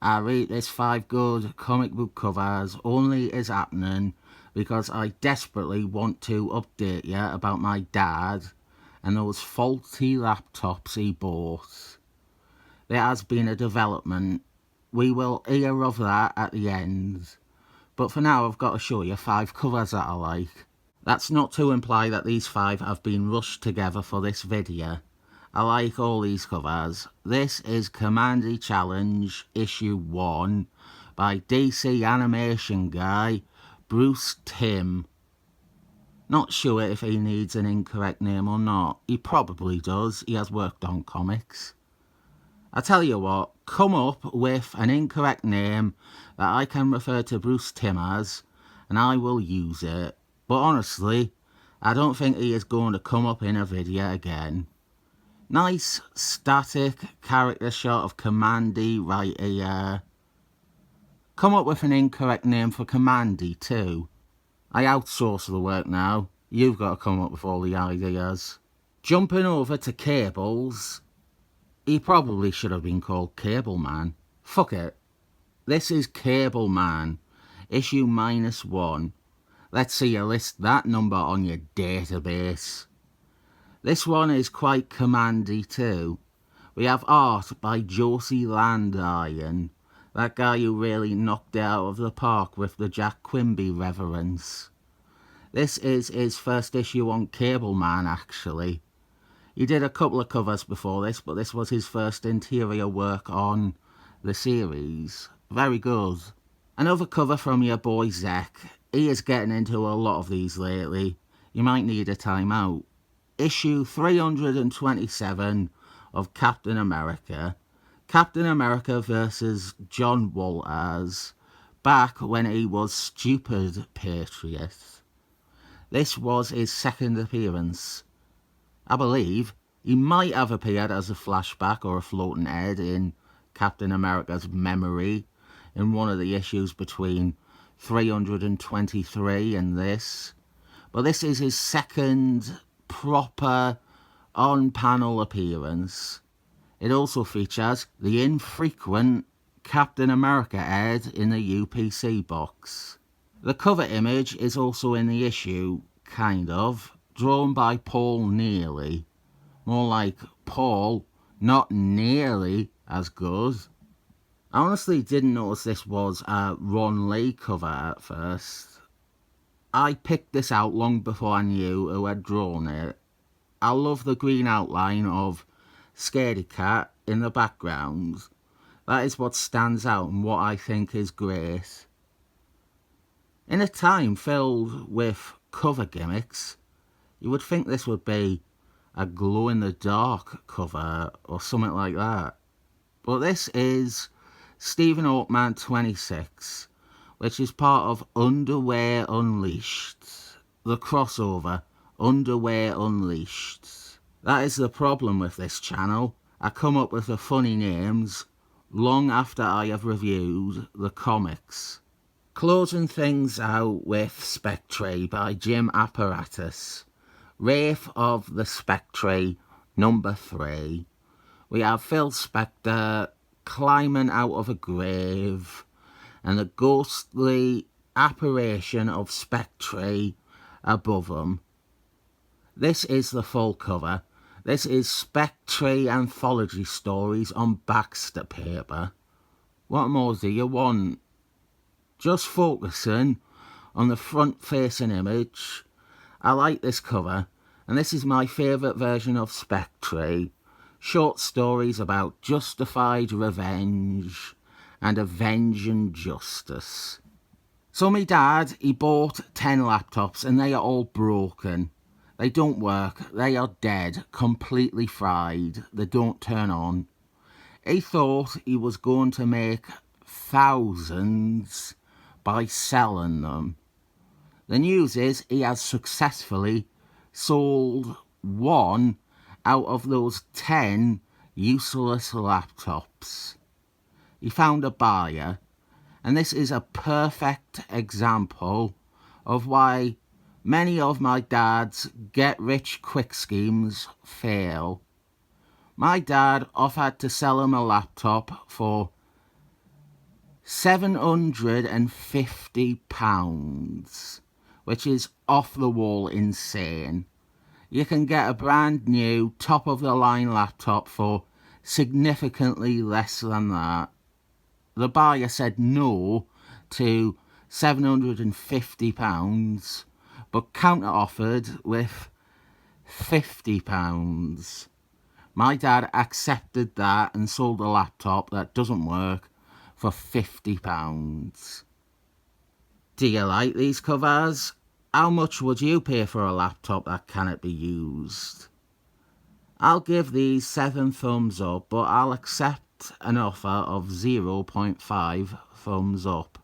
I rate this 5 good comic book covers only is happening because I desperately want to update you about my dad and those faulty laptops he bought. There has been a development. We will hear of that at the end. But for now I've got to show you 5 covers that I like. That's not to imply that these 5 have been rushed together for this video. I like all these covers. This is Commandy Challenge Issue 1 by DC animation guy Bruce Timm. Not sure if he needs an incorrect name or not. He probably does. He has worked on comics. I tell you what, come up with an incorrect name that I can refer to Bruce Timm as, and I will use it. But honestly, I don't think he is going to come up in a video again. Nice static character shot of Commandy right here. Come up with an incorrect name for Commandy too. I outsource the work now. You've got to come up with all the ideas. Jumping over to Cables. He probably should have been called Cable Man. Fuck it. This is Cable Man, issue -1. Let's see you list that number on your database. This one is quite commandy too. We have art by Josie Landiron, that guy who really knocked it out of the park with the Jack Quimby reverence. This is his first issue on Cable Man actually. He did a couple of covers before this, but this was his first interior work on the series. Very good. Another cover from your boy Zeck. He is getting into a lot of these lately. You might need a time out. Issue 327 of Captain America. Captain America versus John Walters, back when he was Super-Patriot. This was his second appearance. I believe he might have appeared as a flashback or a floating head in Captain America's memory in one of the issues between 323 and this. But this is his second proper on-panel appearance. It also features the infrequent Captain America head in the UPC box. The cover image is also in the issue, kind of, drawn by Paul Neely. More like Paul, not nearly as good. I honestly didn't notice this was a Ron Lee cover at first. I picked this out long before I knew who had drawn it. I love the green outline of Scaredy Cat in the background. That is what stands out and what I think is great. In a time filled with cover gimmicks, you would think this would be a glow-in-the-dark cover or something like that. But this is Stephen Oakman 26, which is part of Underwear Unleashed. The crossover, Underwear Unleashed. That is the problem with this channel. I come up with the funny names long after I have reviewed the comics. Closing things out with Spectre by Jim Apparatus. Wraith of the Spectre, number 3. We have Phil Spector climbing out of a grave and the ghostly apparition of Spectre above him. This is the full cover. This is Spectre anthology stories on Baxter paper. What more do you want? Just focusing on the front-facing image. I like this cover, and this is my favourite version of Spectre. Short stories about justified revenge and avenging justice. So my dad, he bought 10 laptops and they are all broken. They don't work, they are dead, completely fried, they don't turn on. He thought he was going to make thousands by selling them. The news is he has successfully sold one out of those 10 useless laptops. He found a buyer, and this is a perfect example of why many of my dad's get-rich-quick schemes fail. My dad offered to sell him a laptop for £750, which is off the wall insane. You can get a brand new top of the line laptop for significantly less than that. The buyer said no to £750, but counter offered with £50. My dad accepted that and sold a laptop that doesn't work for £50. Do you like these covers? How much would you pay for a laptop that cannot be used? I'll give these 7 thumbs up, but I'll accept an offer of 0.5 thumbs up.